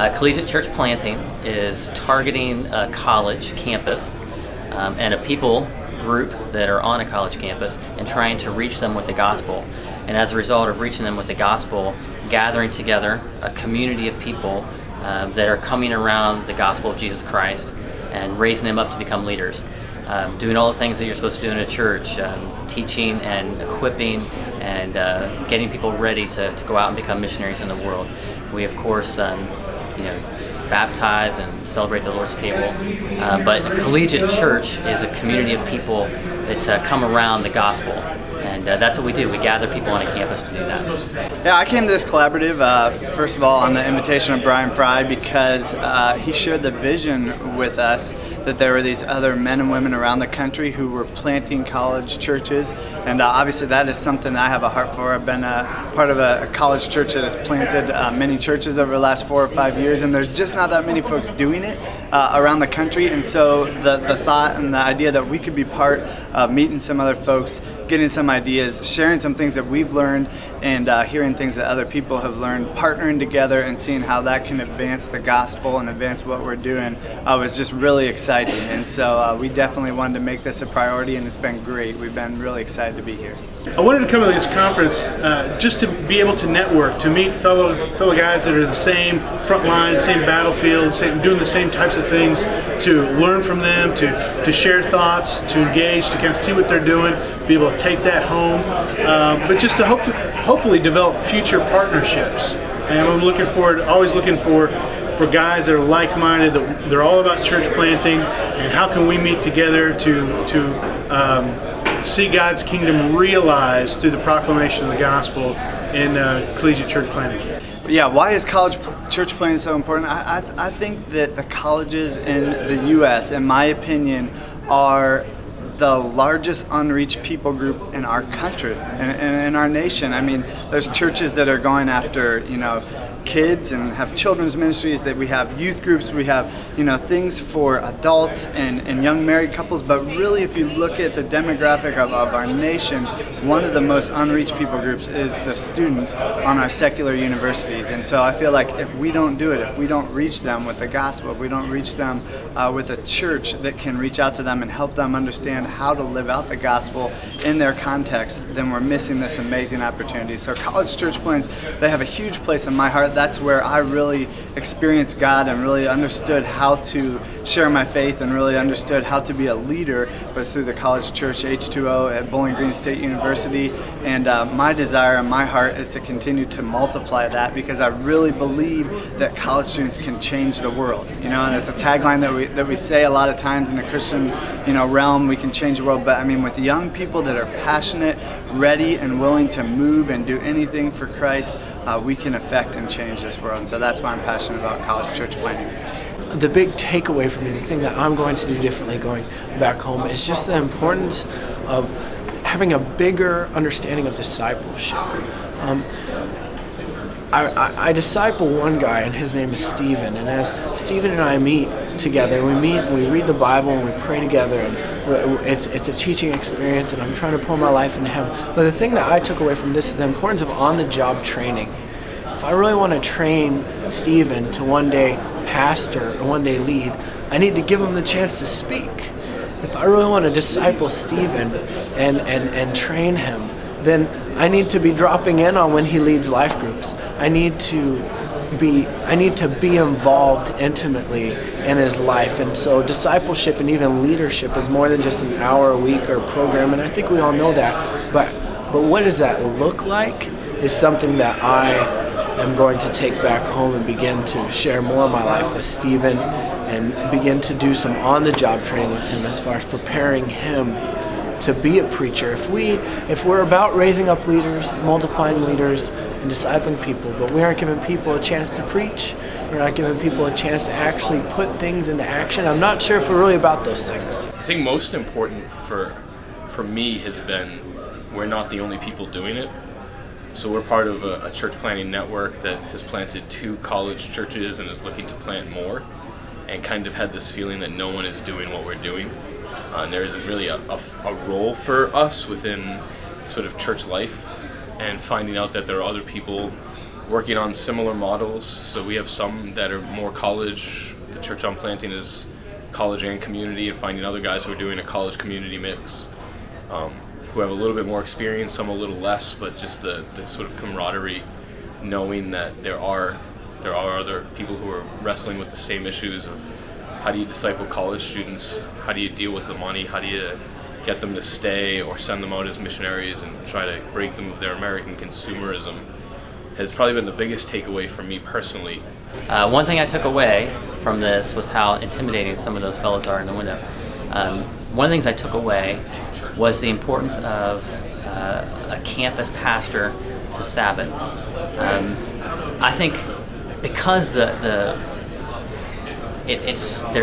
Collegiate Church Planting is targeting a college campus and a people group that are on a college campus and trying to reach them with the gospel. And as a result of reaching them with the gospel, gathering together a community of people that are coming around the gospel of Jesus Christ and raising them up to become leaders. Doing all the things that you're supposed to do in a church, teaching and equipping and getting people ready to go out and become missionaries in the world. We of course baptize and celebrate the Lord's table, but a collegiate church is a community of people that come around the gospel. And that's what we do. We gather people on a campus to do that. Yeah, I came to this collaborative, first of all, on the invitation of Brian Fry, because he shared the vision with us that there were these other men and women around the country who were planting college churches. And obviously that is something that I have a heart for. I've been part of a college church that has planted many churches over the last 4 or 5 years, and there's just not that many folks doing it around the country. And so the thought and the idea that we could be part of meeting some other folks, getting some ideas, sharing some things that we've learned, and hearing things that other people have learned, partnering together and seeing how that can advance the gospel and advance what we're doing was just really exciting. And so we definitely wanted to make this a priority, and it's been great. We've been really excited to be here. I wanted to come to this conference just to be able to network, to meet fellow guys that are the same front line, same battlefield, doing the same types of things, to learn from them, to share thoughts, to engage, to kind of see what they're doing, be able to take that home, but just to hopefully develop future partnerships. And I'm looking forward, always looking for guys that are like-minded, that they're all about church planting, and how can we meet together to see God's kingdom realized through the proclamation of the gospel in Collegiate Church Planting. Yeah, why is college church planting so important? I think that the colleges in the U.S., in my opinion, are the largest unreached people group in our country and in our nation. I mean, there's churches that are going after, kids and have children's ministries, that we have youth groups, we have, things for adults and young married couples. But really, if you look at the demographic of our nation, one of the most unreached people groups is the students on our secular universities. And so I feel like if we don't do it, if we don't reach them with the gospel, if we don't reach them with a church that can reach out to them and help them understand how to live out the gospel in their context, then we're missing this amazing opportunity. So college church plants, they have a huge place in my heart. That's where I really experienced God and really understood how to share my faith and really understood how to be a leader, was through the college church H2O at Bowling Green State University. And my desire and my heart is to continue to multiply that, because I really believe that college students can change the world. And it's a tagline that we say a lot of times in the Christian realm, we can change the world. But I mean, with young people that are passionate, ready, and willing to move and do anything for Christ, we can affect and change this world. And so that's why I'm passionate about college church planting. The big takeaway for me, the thing that I'm going to do differently going back home, is just the importance of having a bigger understanding of discipleship. I disciple one guy, and his name is Stephen. And as Stephen and I meet together, we read the Bible, and we pray together. And it's a teaching experience, and I'm trying to pour my life into him. But the thing that I took away from this is the importance of on-the-job training. If I really want to train Stephen to one day pastor or one day lead, I need to give him the chance to speak. If I really want to disciple Stephen and train him, then I need to be dropping in on when he leads life groups. I need to be involved intimately in his life. And so discipleship and even leadership is more than just an hour a week or a program, and I think we all know that. But what does that look like is something that I am going to take back home and begin to share more of my life with Stephen, and begin to do some on-the-job training with him as far as preparing him to be a preacher. If we're about raising up leaders, multiplying leaders, and discipling people, but we aren't giving people a chance to preach, we're not giving people a chance to actually put things into action, I'm not sure if we're really about those things. I think most important for me has been, we're not the only people doing it. So we're part of a church planting network that has planted 2 college churches and is looking to plant more, and kind of had this feeling that no one is doing what we're doing. And there isn't really a role for us within sort of church life, and finding out that there are other people working on similar models. So we have some that are more college. The Church I'm planting is college and community, and finding other guys who are doing a college community mix, who have a little bit more experience, some a little less, but just the sort of camaraderie, knowing that there are other people who are wrestling with the same issues of how do you disciple college students, how do you deal with the money, how do you get them to stay or send them out as missionaries and try to break them of their American consumerism, has probably been the biggest takeaway for me personally. One thing I took away from this was how intimidating some of those fellows are in the window. One of the things I took away was the importance of a campus pastor to Sabbath. I think because there's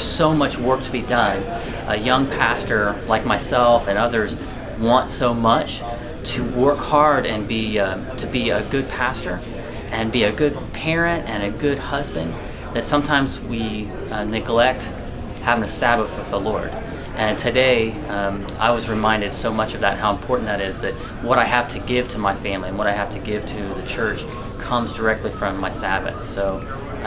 so much work to be done, a young pastor like myself and others want so much to work hard and to be a good pastor and be a good parent and a good husband, that sometimes we neglect having a Sabbath with the Lord. And today I was reminded so much of that, how important that is, that what I have to give to my family and what I have to give to the church comes directly from my Sabbath. So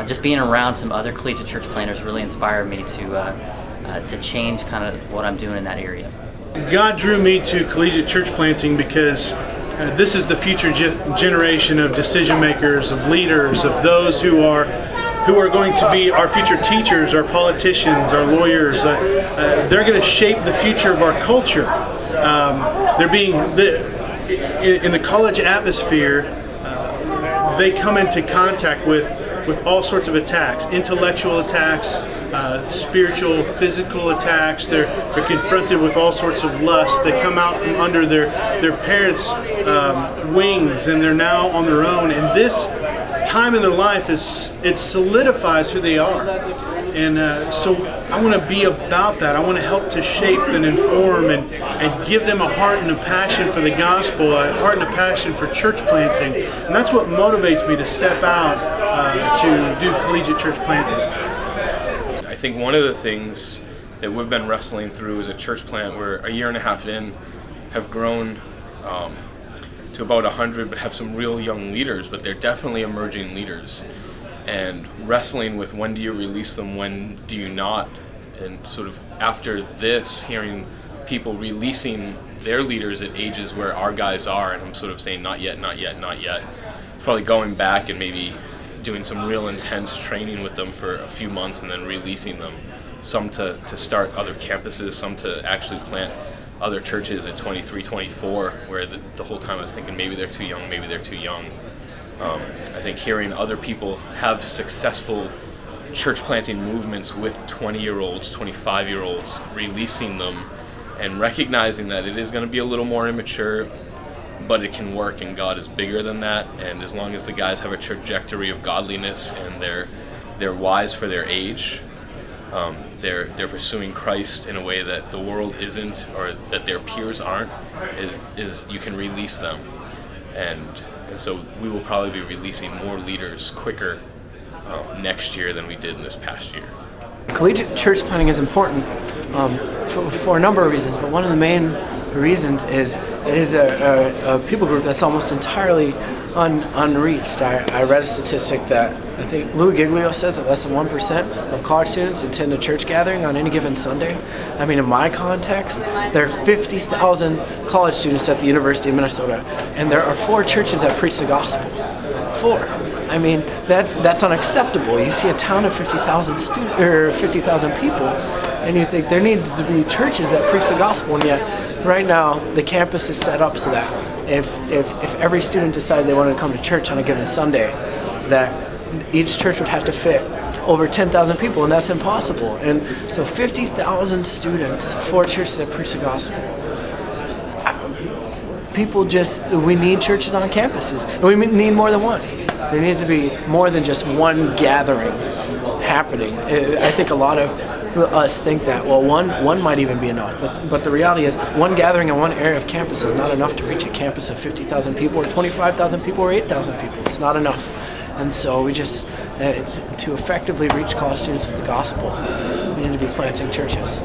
just being around some other collegiate church planters really inspired me to change kind of what I'm doing in that area. God drew me to collegiate church planting because this is the future generation of decision makers, of leaders, of those who are going to be our future teachers, our politicians, our lawyers. They're going to shape the future of our culture. In the college atmosphere, they come into contact with all sorts of attacks, intellectual attacks, spiritual, physical attacks. They're confronted with all sorts of lust. They come out from under their parents' wings, and they're now on their own. And this time in their life it solidifies who they are. And so I want to be about that. I want to help to shape and inform and give them a heart and a passion for the gospel, a heart and a passion for church planting. And that's what motivates me to step out to do collegiate church planting. I think one of the things that we've been wrestling through as a church plant, we're a year and a half in, have grown to about 100, but have some real young leaders, but they're definitely emerging leaders. And wrestling with when do you release them, when do you not, and sort of after this, hearing people releasing their leaders at ages where our guys are, and I'm sort of saying not yet, not yet, not yet. Probably going back and maybe doing some real intense training with them for a few months and then releasing them, some to start other campuses, some to actually plant other churches at 23, 24, where the whole time I was thinking maybe they're too young, maybe they're too young. I think hearing other people have successful church planting movements with 20-year-olds, 25-year-olds, releasing them and recognizing that it is going to be a little more immature, but it can work, and God is bigger than that. And as long as the guys have a trajectory of godliness and they're wise for their age, they're pursuing Christ in a way that the world isn't, or that their peers aren't, is you can release them. And so we will probably be releasing more leaders quicker next year than we did in this past year. Collegiate church planting is important for a number of reasons, but one of the main reasons is it is a people group that's almost entirely unreached. I read a statistic that I think Lou Giglio says that less than 1% of college students attend a church gathering on any given Sunday. I mean, in my context, there are 50,000 college students at the University of Minnesota, and there are 4 churches that preach the gospel. 4. I mean, that's unacceptable. You see a town of 50,000 people, and you think there needs to be churches that preach the gospel, and yet right now the campus is set up so that if every student decided they wanted to come to church on a given Sunday, that each church would have to fit over 10,000 people, and that's impossible. And so 50,000 students, 4 churches that preach the gospel. We need churches on campuses, and we need more than one. There needs to be more than just one gathering happening. I think a lot of us think that, well, one might even be enough, but the reality is one gathering in one area of campus is not enough to reach a campus of 50,000 people or 25,000 people or 8,000 people. It's not enough. And so we just, to effectively reach college students with the gospel, we need to be planting churches.